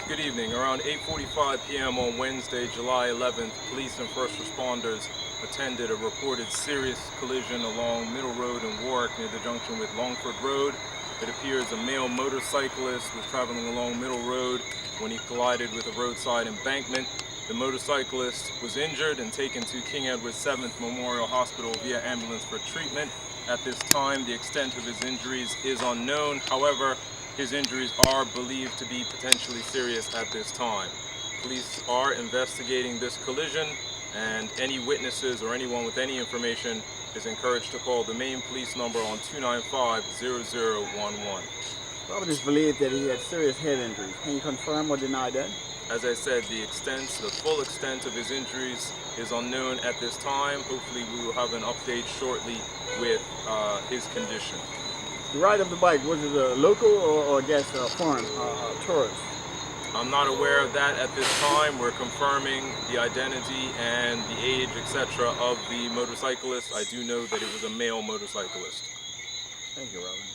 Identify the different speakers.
Speaker 1: Good evening. Around 8:45 p.m. on Wednesday, July 11th, police and first responders attended a reported serious collision along Middle Road in Warwick near the junction with Longford Road. It appears a male motorcyclist was traveling along Middle Road when he collided with a roadside embankment. The motorcyclist was injured and taken to King Edward VII Memorial Hospital via ambulance for treatment. At this time, the extent of his injuries is unknown. However, his injuries are believed to be potentially serious at this time. Police are investigating this collision, and any witnesses or anyone with any information is encouraged to call the main police number on 295-0011.
Speaker 2: Robert is believed that he had serious head injuries. Can you confirm or deny that?
Speaker 1: As I said, the full extent of his injuries is unknown at this time. Hopefully we will have an update shortly with his condition.
Speaker 2: The ride of the bike, was it a local or I guess a foreign tourist?
Speaker 1: I'm not aware of that at this time. We're confirming the identity and the age, etc. of the motorcyclist. I do know that it was a male motorcyclist.
Speaker 2: Thank you, Robert.